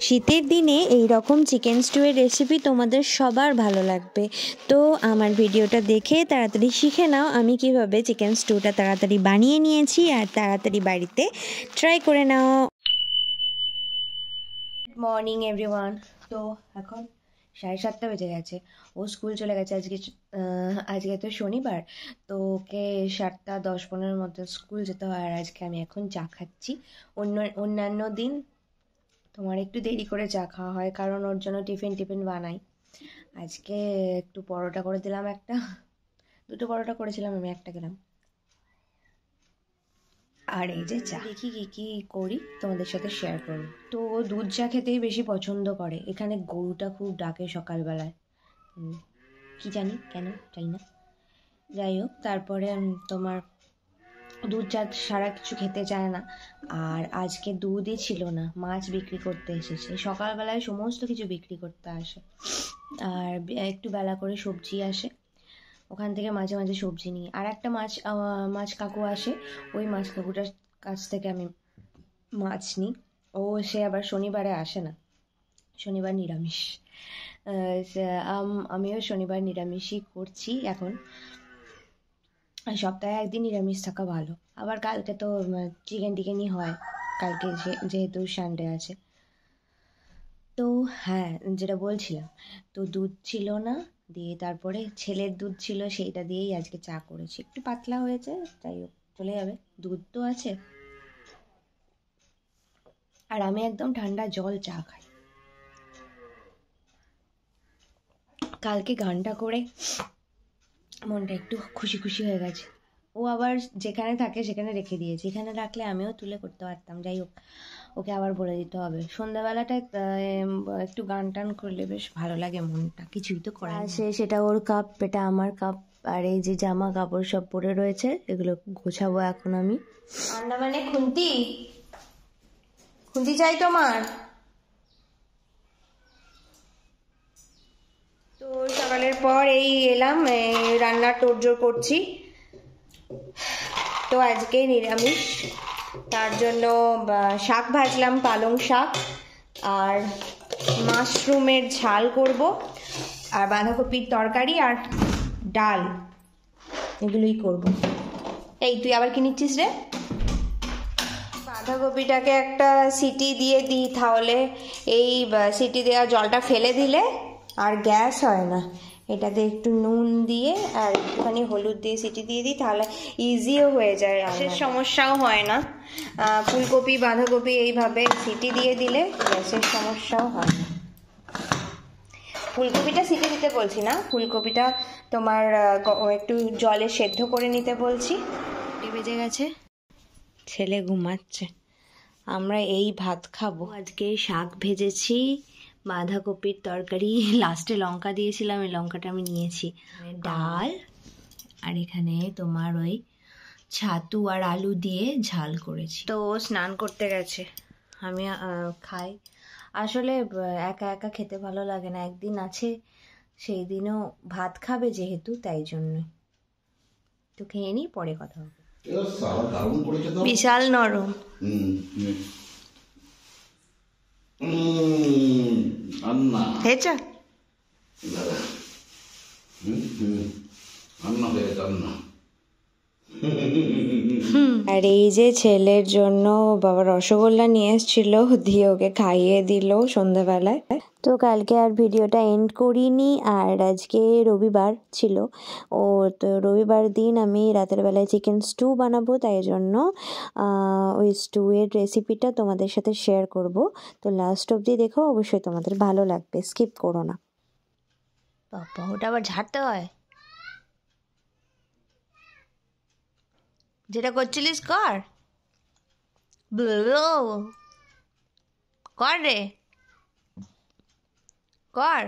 শীতের দিনে এই রকম চিকেন স্টুয়ের রেসিপি তোমাদের সবার ভালো লাগবে। তো আমার ভিডিওটা দেখে তাড়াতাড়ি শিখে নাও আমি কিভাবে চিকেন স্টুটা তাড়াতাড়ি বানিয়ে নিয়েছি আর তাড়াতাড়ি বাড়িতে ট্রাই করে নাও। Good morning everyone. তো এখন 7:30 বেজে গেছে। ও স্কুল চলে গেছে। আজকে তো শনিবার, তো ওকে 7:10-15 মধ্যে স্কুল যেতে হয়। আর আজকে আমি এখন চা খাচ্ছি। অন্যান্য দিন তোমার একটু দেরি করে চা খাওয়া হয়, কারণ ওর জন্য টিফিন বানাই। আজকে একটু পরোটা করে দিলাম, দুটো পরোটা করেছিলাম, আমি একটা খেলাম। আর এই যে চা, দেখি কি করি তোমাদের সাথে শেয়ার করব। তো ও দুধ চা খেতেই বেশি পছন্দ করে। এখানে গরুটা খুব ডাকে সকালবেলায়, কি জানি কেন, চাই না। যাই হোক, তারপরে তোমার দুধ চা সারা কিছু খেতে চায় না। আর আজকে দুধই ছিল না, মাছ বিক্রি করতে এসেছে। সকালবেলায় সমস্ত কিছু বিক্রি করতে আসে, আর একটু বেলা করে সবজি আসে, ওখান থেকে মাঝে মাঝে সবজি নিই। আর একটা মাছ কাকু আসে, ওই মাছ কাকুটার কাছ থেকে আমি মাছ নিই। সে আবার শনিবারে আসে না, শনিবার নিরামিষ। আমিও শনিবার নিরামিষই করছি এখন। সপ্তাহে একদিন নিরামিষ থাকা ভালো। আবার কালকে তো চিকেনই হয়, কালকে যেহেতু সানডে আছে। তো হ্যাঁ, যেটা বলছিলাম, তো দুধ ছিল না, দিয়ে তারপরে ছেলের দুধ ছিল, সেইটা দিয়েই আজকে চা করেছি। একটু পাতলা হয়েছে, যাই হোক চলে যাবে, দুধ তো আছে। আর আমি একদম ঠান্ডা জল চা খাই। কালকে গানটা করে মনটা একটু খুশি হয়ে গেছে। ও আবার যেখানে থাকে সেখানে রেখে দিয়েছে, এখানে রাখলে আমিও তুলে করতে পারতাম। যাই হোক, ওকে আবার বলে দিতে হবে। সন্ধ্যাবেলাটায় একটু গান টান করলে বেশ ভালো লাগে মনটা, কিছুই তো করা আছে। সেটা ওর কাপ, এটা আমার কাপ। আর এই যে জামা কাপড় সব পরে রয়েছে, এগুলো গোছাবো এখন আমি। আন্ডা মানে খুন্তি চাই তোমার? তো সকালের পর এই এলাম, রান্নার তোড়জোড় করছি। তো আজকে নিরামিষ, তার জন্য শাক ভাজলাম, পালং শাক, আর মাশরুমের ঝাল করব, আর বাঁধাকপির তরকারি আর ডাল, এগুলোই করব। এই তুই আবার কি নিচ্ছিস রে? বাঁধাকপিটাকে একটা সিটি দিয়ে দিই, তাহলে এই সিটি দেওয়া জলটা ফেলে দিলে আর গ্যাস হয় না। এটাতে একটু নুন দিয়ে আর একটুখানি হলুদ দিয়ে সিটি দিয়ে দিই, তাহলে ইজিও হয়ে যায়, গ্যাসের সমস্যাও হয় না। ফুলকপি বাঁধাকপি এইভাবে সিটি দিয়ে দিলে গ্যাসের সমস্যাও হয় না। ফুলকপিটা সিটি দিতে বলছি না, ফুলকপিটা তোমার একটু জলে সেদ্ধ করে নিতে বলছি। বেজে গেছে, ছেলে ঘুমাচ্ছে, আমরা এই ভাত খাবো। আজকে শাক ভেজেছি, বাঁধাকপির তরকারি, লাস্টে লঙ্কা দিয়েছিলাম, এই লঙ্কাটা আমি নিয়েছি, ডাল, আর এখানে তোমার ওই ছাতু আর আলু দিয়ে ঝাল করেছি। তো স্নান করতে গেছে, আমি খাই। আসলে একা একা খেতে ভালো লাগে না, একদিন আছে সেই দিনও ভাত খাবে যেহেতু, তাই জন্য। তো খেয়ে নিই, পরে কথা হবে। বিশাল নরম। খেয়েছ? আর এই যে ছেলের জন্য বাবা রসগোল্লা নিয়ে এসেছিল, দিয়ে ওকে খাইয়ে দিল সন্ধ্যাবেলায়। তো কালকে আর ভিডিওটা এন্ড করিনি, আর আজকে রবিবার ছিল। তো রবিবার দিন আমি রাতের বেলায় চিকেন স্টু বানাবো, তাই জন্য ওই স্টুয়ের রেসিপিটা তোমাদের সাথে শেয়ার করব। তো লাস্ট অবধি দেখো, অবশ্যই তোমাদের ভালো লাগবে, স্কিপ করো না। বাবা, ওটা আবার ঝাড়তে হয়? যেটা করছিলিস কর, কর রে, কর।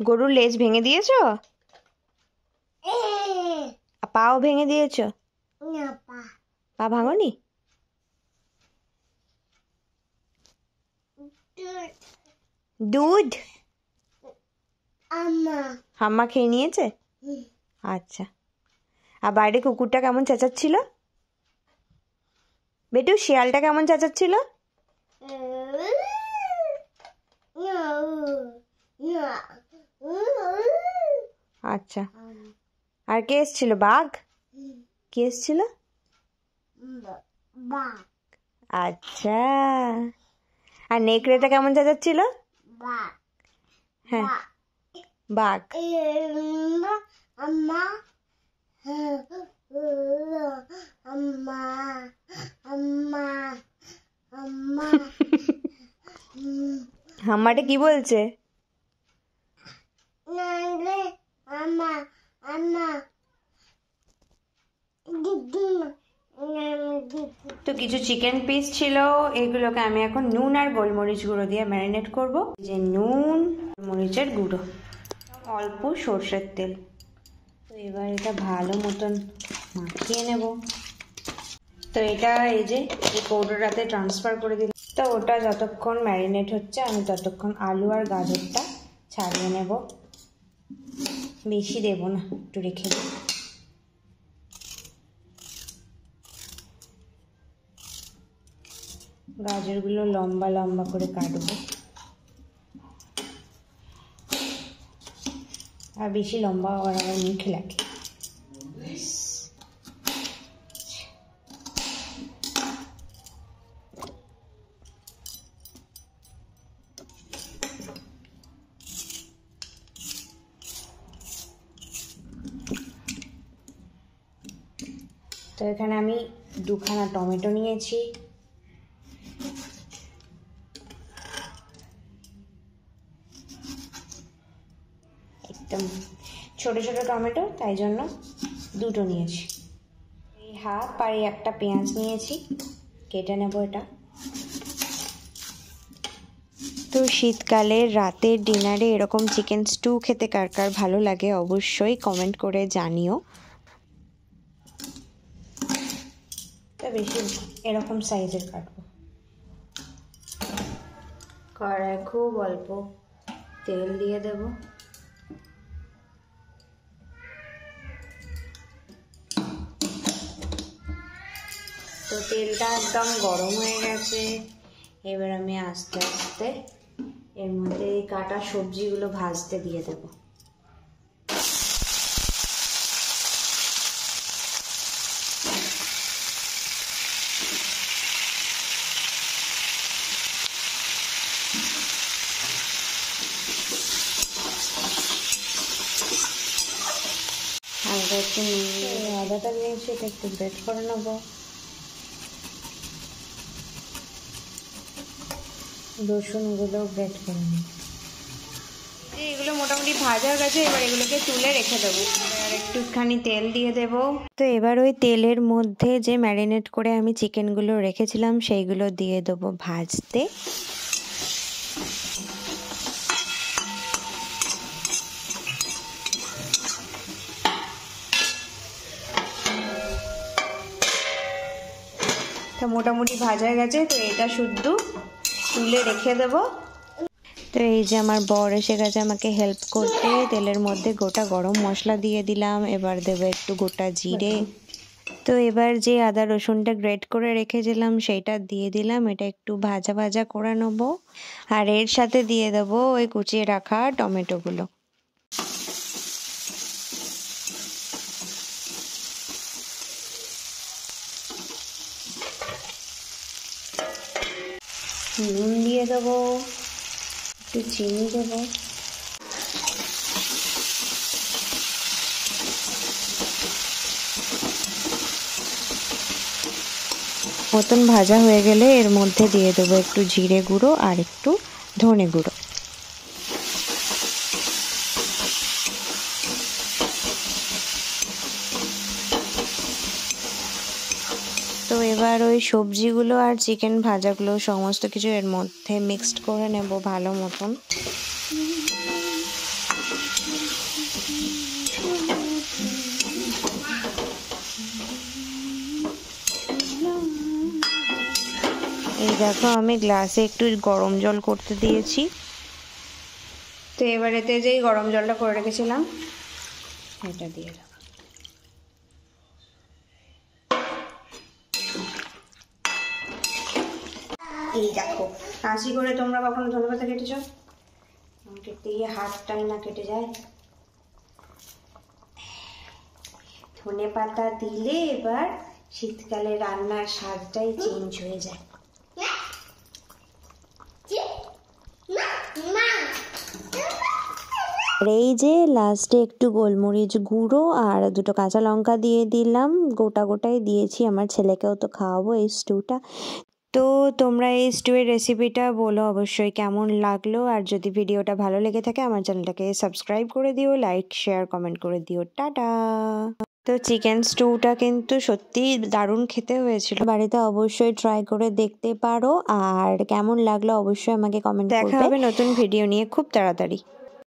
গরুর লেজ ভেঙে দিয়েছো? পাও ভেঙে দিয়েছো? পা ভাঙনি? দুধ হাম্মা খেয়ে নিয়েছে? আচ্ছা। আর বাইরে কুকুরটা কেমন চেঁচাচ্ছিল? বেটু শিয়ালটা কেমন চেঁচাচ্ছিল? আচ্ছা, আর কে এসেছিল? বাঘ? কে এসেছিল? আচ্ছা, আর নেকড়েটা কেমন চেঁচাচ্ছিল? হ্যাঁ, বাঘ। হাম্মাটা কি বলছে? তো কিছু চিকেন পিস ছিল, এগুলোকে আমি এখন নুন আর গোলমরিচ গুঁড়ো দিয়ে ম্যারিনেট করব। যে নুন, মরিচের গুঁড়ো, অল্প সর্ষের তেল। তো এবার এটা ভালো মতন মাখিয়ে নেব। তো এটা এই যে এই কৌটোটাতে ট্রান্সফার করে দিলাম। তো ওটা যতক্ষণ ম্যারিনেট হচ্ছে আমি ততক্ষণ আলু আর গাজরটা ছাড়িয়ে নেব। বেশি দেব না, একটু রেখে দেব। গাজরগুলো লম্বা লম্বা করে কাটবো, আর বেশি লম্বা হওয়ার আমার মুখে লাগে। তো এখানে আমি 2খানা টমেটো নিয়েছি। একদম ছোট ছোট টমেটো, তাই জন্য 2টো নিয়েছি। এই হাফ আর একটা পেঁয়াজ নিয়েছি, কেটে নেব এটা। তো শীতকালের রাতের ডিনারে এরকম চিকেন স্টু খেতে কার কার ভালো লাগে অবশ্যই কমেন্ট করে জানিও। তো বেশি এরকম সাইজের কাটবো। কড়াই খুব অল্প তেল দিয়ে দেব। তো তেলটা একদম গরম হয়ে গেছে। এবার আমি আস্তে আস্তে এর মধ্যে এই কাটা সবজিগুলো ভাজতে দিয়ে দেব। হালকা একটু আদাটা নিয়েছি, এটা একটু গ্রেট করে নেবো। রসুনগুলো গ্রেট করে নেব। এগুলো মোটামুটি ভাজা হয়ে গেছে, এবার এগুলোকে তুলে রেখে দেবো। আর একটুখানি তেল দিয়ে দেব। তো এবার ওই তেলের মধ্যে যে ম্যারিনেট করে আমি চিকেনগুলো রেখেছিলাম সেইগুলো দিয়ে দেবো ভাজতে। তো মোটামুটি ভাজা হয়ে গেছে, তো এটা শুদ্ধ তুলে রেখে দেব। তো এই যে আমার বর এসে গেছে আমাকে হেল্প করতে। তেলের মধ্যে গোটা গরম মশলা দিয়ে দিলাম, এবার দেবো একটু গোটা জিরে। তো এবার যে আদা রসুনটা গ্রেট করে রেখেছিলাম সেইটা দিয়ে দিলাম, এটা একটু ভাজা ভাজা করে নেব। আর এর সাথে দিয়ে দেবো ওই কুচিয়ে রাখা টমেটোগুলো। নুন দিয়ে দেবো, একটু চিনি দেবো। মতন ভাজা হয়ে গেলে এর মধ্যে দিয়ে দেবো একটু জিরে গুঁড়ো আর একটু ধনে গুঁড়ো। তো এবার ওই সবজিগুলো আর চিকেন ভাজাগুলো সমস্ত কিছু এর মধ্যে মিক্সড করে নেব ভালো মতন। এই দেখো আমি গ্লাসে একটু গরম জল করতে দিয়েছি। তো এবার এতে যেই গরম জলটা করে রেখেছিলাম এটা দিয়ে দেবো। এই দেখো, কাঁচি করে তোমরা কখনো ধনেপাতা কেটেছো? কেটে গিয়ে হাতটাই না কেটে যায়। ধনেপাতা দিলে এবার শীতকালে রান্নার স্বাদটাই চেঞ্জ হয়ে যায়। এই যে লাস্টে একটু গোলমরিচ গুঁড়ো আর দুটো কাঁচা লঙ্কা দিয়ে দিলাম, গোটা গোটাই দিয়েছি, আমার ছেলেকেও তো খাওয়াবো এই স্টুটা। তো তোমরা এই স্টুয়ের রেসিপিটা বলো অবশ্যই কেমন লাগলো, আর যদি ভিডিওটা ভালো লেগে থাকে আমার চ্যানেলটাকে সাবস্ক্রাইব করে দিও, লাইক শেয়ার কমেন্ট করে দিও। টাটা। তো চিকেন স্টুটা কিন্তু সত্যিই দারুণ খেতে হয়েছিল, বাড়িতে অবশ্যই ট্রাই করে দেখতে পারো, আর কেমন লাগলো অবশ্যই আমাকে কমেন্ট করবে। দেখা হবে নতুন ভিডিও নিয়ে খুব তাড়াতাড়ি।